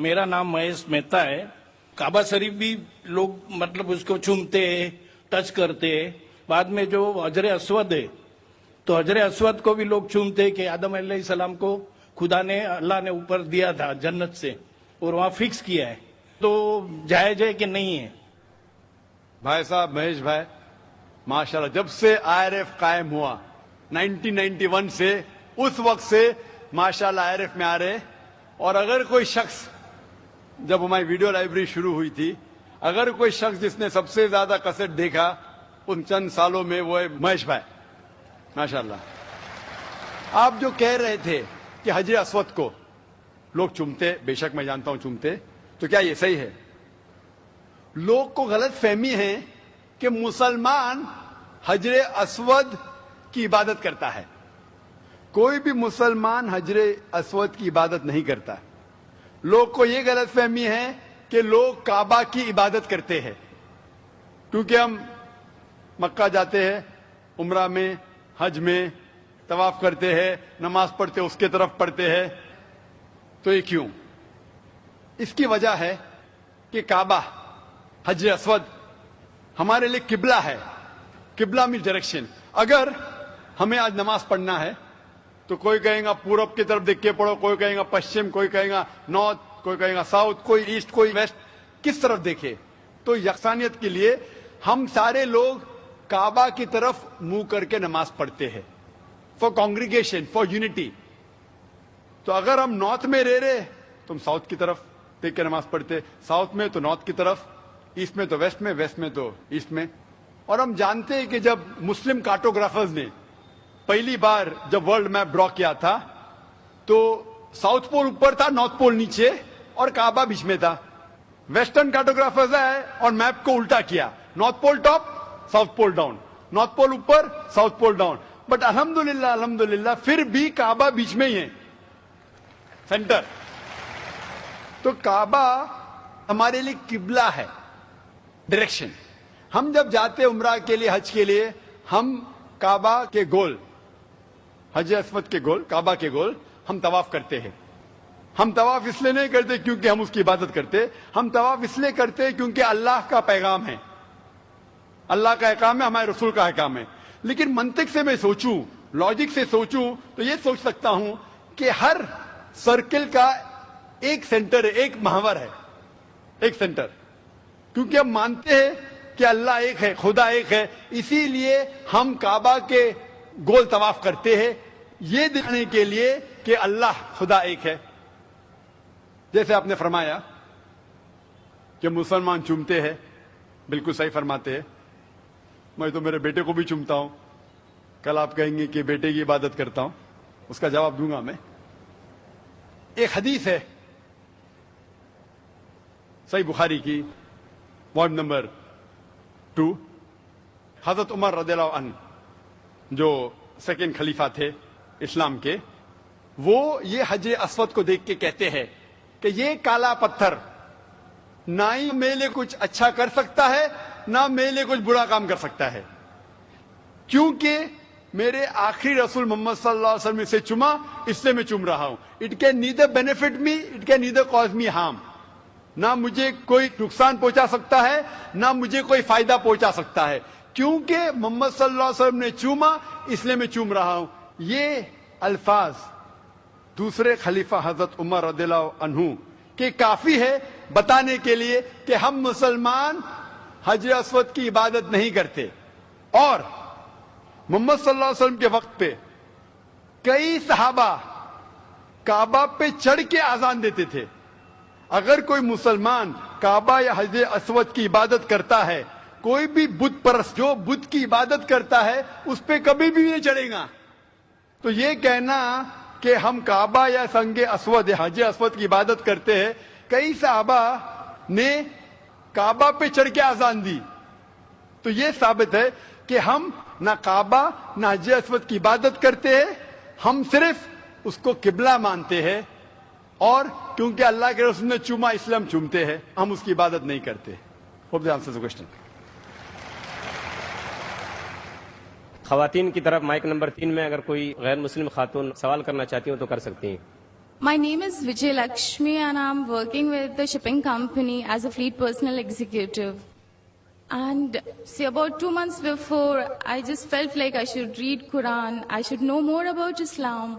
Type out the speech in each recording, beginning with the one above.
मेरा नाम महेश मेहता है। काबा शरीफ भी लोग मतलब उसको चूमते हैं, टच करते हैं। बाद में जो हजर अस्वद है, तो हजर अस्वद को भी लोग चूमते हैं कि आदम अलैहिस्सलाम को खुदा ने, अल्लाह ने ऊपर दिया था जन्नत से और वहाँ फिक्स किया है। तो जायज है कि नहीं है? भाई साहब महेश भाई, माशाल्लाह, जब से आईआरएफ कायम हुआ 1991 से, उस वक्त से माशाल्लाह आईआरएफ में आ रहे। और अगर कोई शख्स, जब हमारी वीडियो लाइब्रेरी शुरू हुई थी, अगर कोई शख्स जिसने सबसे ज्यादा कैसेट देखा उन चंद सालों में, वो है महेश भाई, माशाल्लाह। आप जो कह रहे थे कि हजर अस्वद को लोग चूमते, बेशक मैं जानता हूं चूमते, तो क्या ये सही है? लोग को गलत फहमी है कि मुसलमान हजर अस्वद की इबादत करता है। कोई भी मुसलमान हजर अस्वद की इबादत नहीं करता। लोग को यह गलत फहमी है कि लोग काबा की इबादत करते हैं, क्योंकि हम मक्का जाते हैं, उम्रा में, हज में तवाफ करते हैं, नमाज पढ़ते, उसके तरफ पढ़ते हैं। तो ये क्यों? इसकी वजह है कि काबा, हजर अस्वद हमारे लिए किबला है। किबला मीन्स डायरेक्शन। अगर हमें आज नमाज पढ़ना है तो कोई कहेगा पूरब की तरफ देख के पढ़ो, कोई कहेगा पश्चिम, कोई कहेगा नॉर्थ, कोई कहेगा साउथ, कोई ईस्ट, कोई वेस्ट, किस तरफ देखे? तो यकसानियत के लिए हम सारे लोग काबा की तरफ मुंह करके नमाज पढ़ते हैं, फॉर कॉन्ग्रीगेशन, फॉर यूनिटी। तो अगर हम नॉर्थ में रह रहे तो हम साउथ की तरफ देख के नमाज पढ़ते, साउथ में तो नॉर्थ की तरफ, ईस्ट में तो वेस्ट में, वेस्ट में तो ईस्ट में। और हम जानते हैं कि जब मुस्लिम कार्टोग्राफर्स ने पहली बार जब वर्ल्ड मैप ड्रॉ किया था, तो साउथ पोल ऊपर था, नॉर्थ पोल नीचे और काबा बीच में था। वेस्टर्न कार्टोग्राफर्स आए और मैप को उल्टा किया, north pole top, south pole down, north pole ऊपर, साउथ पोल डाउन। बट अल्हम्दुलिल्लाह, अल्हम्दुलिल्लाह फिर भी काबा बीच में ही है, सेंटर। तो काबा हमारे लिए किबला है, डायरेक्शन। हम जब जाते उम्रा के लिए, हज के लिए, हम काबा के गोल, हजर अस्वद के गोल, काबा के गोल हम तवाफ करते हैं। हम तवाफ इसलिए नहीं करते क्योंकि हम उसकी इबादत करते, हम तवाफ इसलिए करते हैं क्योंकि अल्लाह का पैगाम है, अल्लाह का अहकाम है, हमारे रसूल का अहकाम है। लेकिन मंतिक से मैं सोचूं, लॉजिक से सोचूं, तो ये सोच सकता हूं कि हर सर्किल का एक सेंटर है, एक महवर है, एक सेंटर। क्योंकि हम मानते हैं कि अल्लाह एक है, खुदा एक है, इसीलिए हम काबा के गोल तवाफ करते हैं, ये दिखाने के लिए कि अल्लाह खुदा एक है। जैसे आपने फरमाया कि मुसलमान चूमते हैं, बिल्कुल सही फरमाते हैं। मैं तो मेरे बेटे को भी चूमता हूं। कल आप कहेंगे कि बेटे की इबादत करता हूं, उसका जवाब दूंगा मैं। एक हदीस है सही बुखारी की, पॉइंट नंबर 2, हजरत उमर रज़ियल्लाहु अन्हु, जो सेकंड खलीफा थे इस्लाम के, वो ये हजर अस्वद को देख के कहते हैं कि ये काला पत्थर ना ही मेरे लिए कुछ अच्छा कर सकता है, ना मेरे लिए कुछ बुरा काम कर सकता है, क्योंकि मेरे आखिरी रसूल मोहम्मद सल्लल्लाहु अलैहि वसल्लम से चुमा, इससे मैं चुम रहा हूं। It can neither benefit me, it can neither cause me harm. ना मुझे कोई नुकसान पहुंचा सकता है, ना मुझे कोई फायदा पहुंचा सकता है, क्योंकि मोहम्मद सल्लल्लाहु अलैहि वसल्लम ने चूमा, इसलिए मैं चूम रहा हूं। ये अल्फाज दूसरे खलीफा हजरत उमर रज़ियल्लाहु अन्हु के काफी है बताने के लिए कि हम मुसलमान हजर अस्वद की इबादत नहीं करते। और मोहम्मद सल्लल्लाहु अलैहि वसल्लम के वक्त पे कई सहाबा काबा पे चढ़ के आजान देते थे। अगर कोई मुसलमान काबा या हजर अस्वद की इबादत करता है, कोई भी बुत परस्त जो बुत की इबादत करता है, उस पे कभी भी नहीं चढ़ेगा। तो ये कहना कि हम काबा या संगे अस्वद या हजर अस्वद की इबादत करते हैं, कई सहाबा ने काबा पे चढ़ के आजान दी, तो ये साबित है कि हम ना काबा ना हजर अस्वद की इबादत करते हैं, हम सिर्फ उसको किबला मानते हैं। और क्योंकि अल्लाह के रसूल ने चूमा इसलिए हम चूमते हैं, हम उसकी इबादत नहीं करते। Hope that answers the question. खवातीन की तरफ माइक नंबर 3 में अगर कोई गैर मुस्लिम खातून सवाल करना चाहती हो तो कर सकती हैं। My name is Vijay Lakshmi and I'm working with the shipping company as a fleet personal executive. And see, about 2 months before, I just felt like I should read Quran, I should know more about Islam.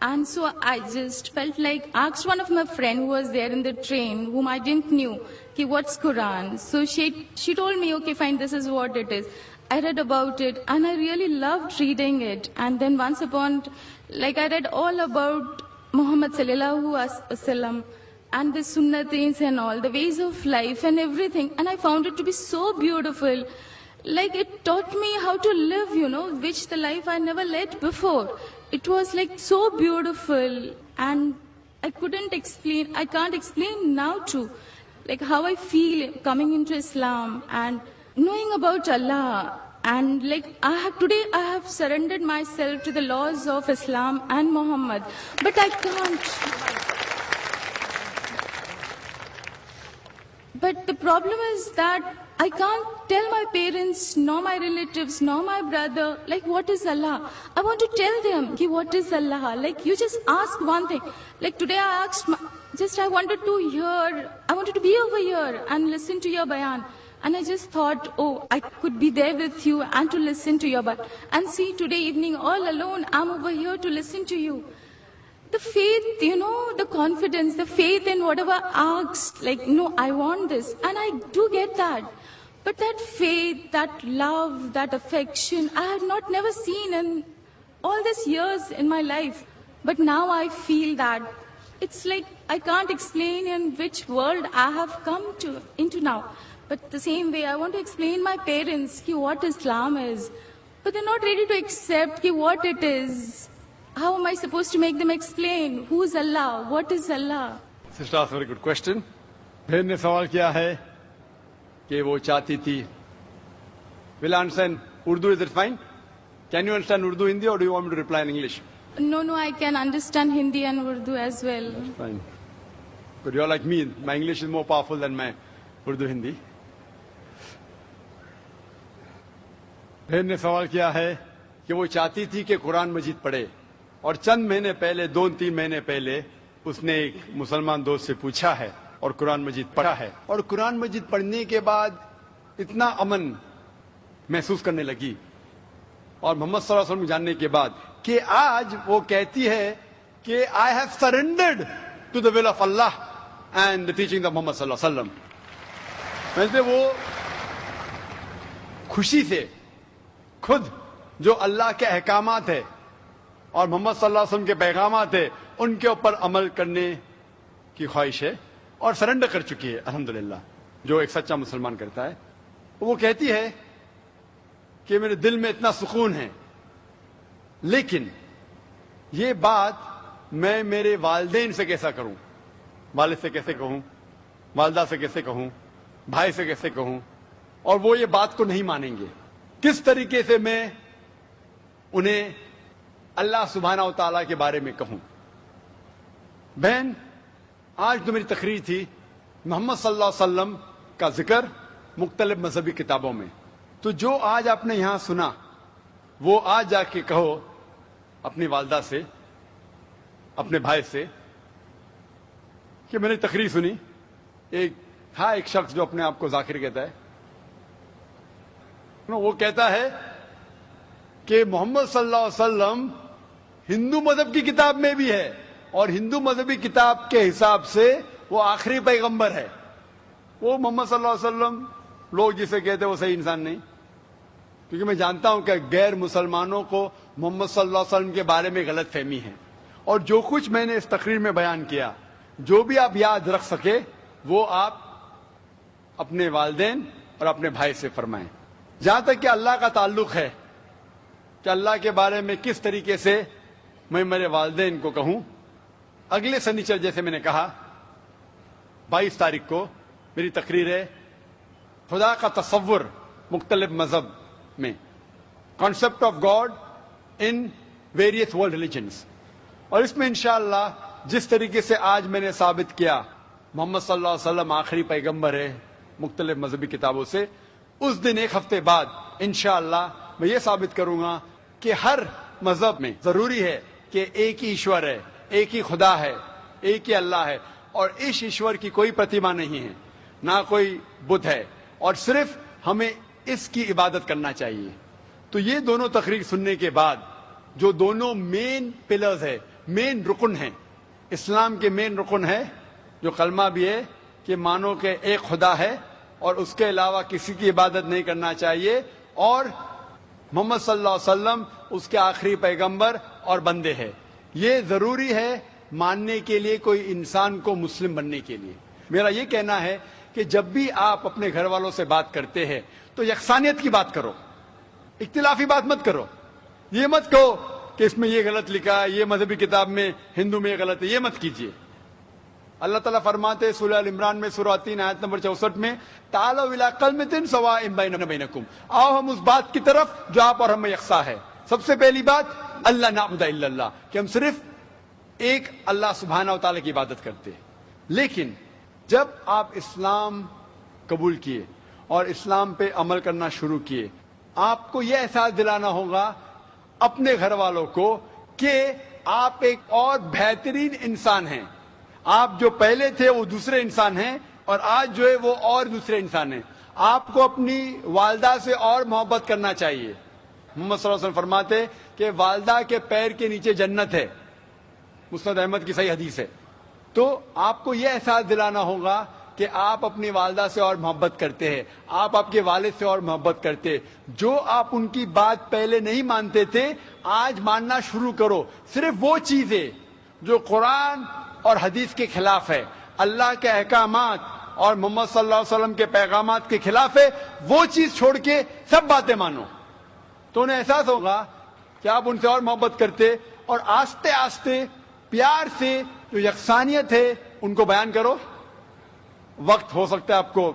And so I just felt like, asked one of my friends who was there in the train, whom I didn't knew, okay, what's Quran? So she told me, okay, fine, this is what it is. I read about it and I really loved reading it. And then once upon, I read all about Muhammad sallallahu alaihi wasallam and the sunnatis and all, the ways of life and everything. And I found it to be so beautiful. Like it taught me how to live, which the life I never led before. It was so beautiful and I can't explain now too, how I feel coming into Islam and knowing about Allah. And today I have surrendered myself to the laws of Islam and Muhammad, but I can't. But the problem is that I can't tell my parents, nor my relatives, nor my brother, what is Allah. I want to tell them, what is Allah. You just ask one thing. Today I asked, I wanted to be over here and listen to your bayan. And I just thought, I could be there with you and to listen to your bayan. And see, today evening, all alone, I'm over here to listen to you. The faith, the confidence, the faith in whatever I asked, no, I want this. And I do get that. But that faith, that love, that affection, I had never seen in all these years in my life. But now I feel that it's I can't explain in which world I have come into now. But the same way, I want to explain my parents what Islam is. But they're not ready to accept what it is. How am I supposed to make them explain? Who's Allah? What is Allah? Sister asked a very good question. बहन ने सवाल किया है कि वो चाहती थी. Will I understand Urdu? Is it fine? Can you understand Urdu, Hindi, or do you want me to reply in English? No, I can understand Hindi and Urdu as well. That's fine. But you're like me. My English is more powerful than my Urdu, Hindi. बहन ने सवाल किया है कि वो चाहती थी कि कुरान मजीद पढ़े और चंद महीने पहले 2-3 महीने पहले उसने एक मुसलमान दोस्त से पूछा है और कुरान मजीद पढ़ा है और कुरान मजीद पढ़ने के बाद इतना अमन महसूस करने लगी और मोहम्मद सल्लल्लाहु अलैहि वसल्लम जानने के बाद कि आज वो कहती है कि I have surrendered to the will of Allah and the teaching of Muhammad सल्लल्लाहु अलैहि वसल्लम. वैसे वो खुशी से खुद जो अल्लाह के अहकामात है और मोहम्मद सल्लल्लाहु अलैहि वसल्लम के पैगामात है उनके ऊपर अमल करने की ख्वाहिश है और सरेंडर कर चुकी है अल्हम्दुलिल्लाह, जो एक सच्चा मुसलमान करता है. वो कहती है कि मेरे दिल में इतना सुकून है, लेकिन ये बात मैं मेरे वालिदैन से कैसा करूं, वालिद से कैसे कहूं, वालदा से कैसे कहूं, भाई से कैसे कहूं, और वो ये बात को नहीं मानेंगे. किस तरीके से मैं उन्हें अल्लाह सुब्हानहू व तआला के बारे में कहूं. बहन, आज जो मेरी तकरीर थी मोहम्मद सल्लल्लाहु अलैहि वसल्लम का जिक्र मुख्तलिफ मजहबी किताबों में, तो जो आज आपने यहां सुना वो आज जाके कहो अपनी वालदा से, अपने भाई से कि मैंने तकरीर सुनी. एक शख्स जो अपने आप को जाकिर कहता है, वो कहता है कि मोहम्मद सल्लल्लाहु अलैहि वसल्लम हिंदू मजहब की किताब में भी है और हिंदू मजहबी किताब के हिसाब से वो आखिरी पैगंबर है. वो मोहम्मद सल्लल्लाहु अलैहि वसल्लम लोग जिसे कहते हैं वो सही इंसान नहीं, क्योंकि मैं जानता हूं कि गैर मुसलमानों को मोहम्मद सल्लल्लाहु अलैहि वसल्लम के बारे में गलत फहमी है. और जो कुछ मैंने इस तकरीर में बयान किया, जो भी आप याद रख सके वो आप अपने वालिदैन और अपने भाई से फरमाएं. जहां तक कि अल्लाह का ताल्लुक है कि अल्लाह के बारे में किस तरीके से मैं मेरे वालिदैन को कहूं, अगले शनिचर जैसे मैंने कहा 22 तारीख को मेरी तकरीर है खुदा का तसव्वुर मुख्तलिफ मजहब में, concept of God in various world religions. और इसमें इंशाअल्लाह जिस तरीके से आज मैंने साबित किया मोहम्मद सल्लल्लाहु अलैहि वसल्लम आखिरी पैगंबर है मुख्तलिफ मजहबी किताबों से, उस दिन एक हफ्ते बाद इंशाअल्लाह मैं ये साबित करूंगा कि हर मजहब में जरूरी है कि एक ही ईश्वर है, एक ही खुदा है, ایک ہی اللہ ہے اور اس ایشور کی کوئی پرتیما نہیں ہے، نہ کوئی بت ہے، اور صرف ہمیں اس کی عبادت کرنا چاہیے. تو یہ دونوں تقریر سننے کے بعد جو دونوں مین پلرز ہے، مین رکن ہیں، اسلام کے مین رکن ہے جو کلمہ بھی ہے کہ مانو کہ ایک خدا ہے اور اس کے علاوہ کسی کی عبادت نہیں کرنا چاہیے، اور محمد صلی اللہ علیہ وسلم اس کے آخری پیغمبر اور بندے ہیں. یہ ضروری ہے ماننے کے لیے کوئی انسان کو مسلم بننے کے لیے. میرا یہ کہنا ہے کہ جب بھی آپ اپنے گھر والوں سے بات کرتے ہیں تو یکسانیت کی بات کرو، اختلافی بات مت کرو. یہ مت کہو کہ اس میں یہ غلط لکھا ہے، یہ مذہبی کتاب میں ہندو میں یہ غلط ہے، یہ مت کیجیے. اللہ تعالیٰ فرماتے ہیں سورہ ال عمران میں سورہ 3 آیت نمبر 64 میں، تعالوا الی کلمۃ سواء بیننا بینکم، آؤ ہم اس بات کی طرف جو آپ اور ہم میں یکساں ہے. سب سے پہلی بات اللہ نعبد الا اللہ، کہ ہم صرف ایک اللہ سبحانہ و تعالیٰ کی عبادت کرتے ہیں. لیکن جب آپ اسلام قبول کیے اور اسلام پہ عمل کرنا شروع کیے، آپ کو یہ احساس دلانا ہوگا اپنے گھر والوں کو کہ آپ ایک اور بہترین انسان ہیں. آپ جو پہلے تھے وہ دوسرے انسان ہیں اور آج جو ہے وہ اور دوسرے انسان ہیں. آپ کو اپنی والدہ سے اور محبت کرنا چاہیے. محمد صلی اللہ علیہ وسلم فرماتے کہ والدہ کے پیر کے نیچے جنت ہے، مسند احمد کی صحیح حدیث ہے. تو آپ کو یہ احساس دلانا ہوگا کہ آپ اپنی والدہ سے اور محبت کرتے ہیں، آپ کے والد سے اور محبت کرتے. جو آپ ان کی بات پہلے نہیں مانتے تھے آج ماننا شروع کرو. صرف وہ چیزیں جو قرآن اور حدیث کے خلاف ہے، اللہ کے احکامات اور محمد صلی اللہ علیہ وسلم کے پیغامات کے خلاف ہے، وہ چیز چھوڑ کے سب باتیں مانو. تو انہیں احساس ہوگا کہ آپ ان سے اور محبت کرتے، اور آہستہ آہستہ پیار سے جو یکسانیت ہے ان کو بیان کرو. وقت ہو سکتا ہے آپ کو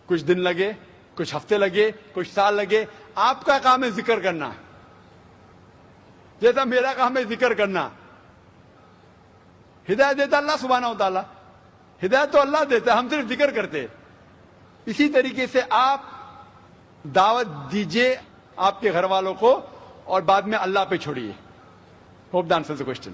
کچھ دن لگے، کچھ ہفتے لگے، کچھ سال لگے. آپ کا کام ہے ذکر کرنا، جیسا میرا کام ہے ذکر کرنا. ہدایت دیتا اللہ سبحانہ و تعالیٰ، ہدایت تو اللہ دیتا ہے، ہم صرف ذکر کرتے. اسی طریقے سے آپ دعوت دیجئے آپ کے گھر والوں کو اور بعد میں اللہ پہ چھوڑیے. Hope that answers the question.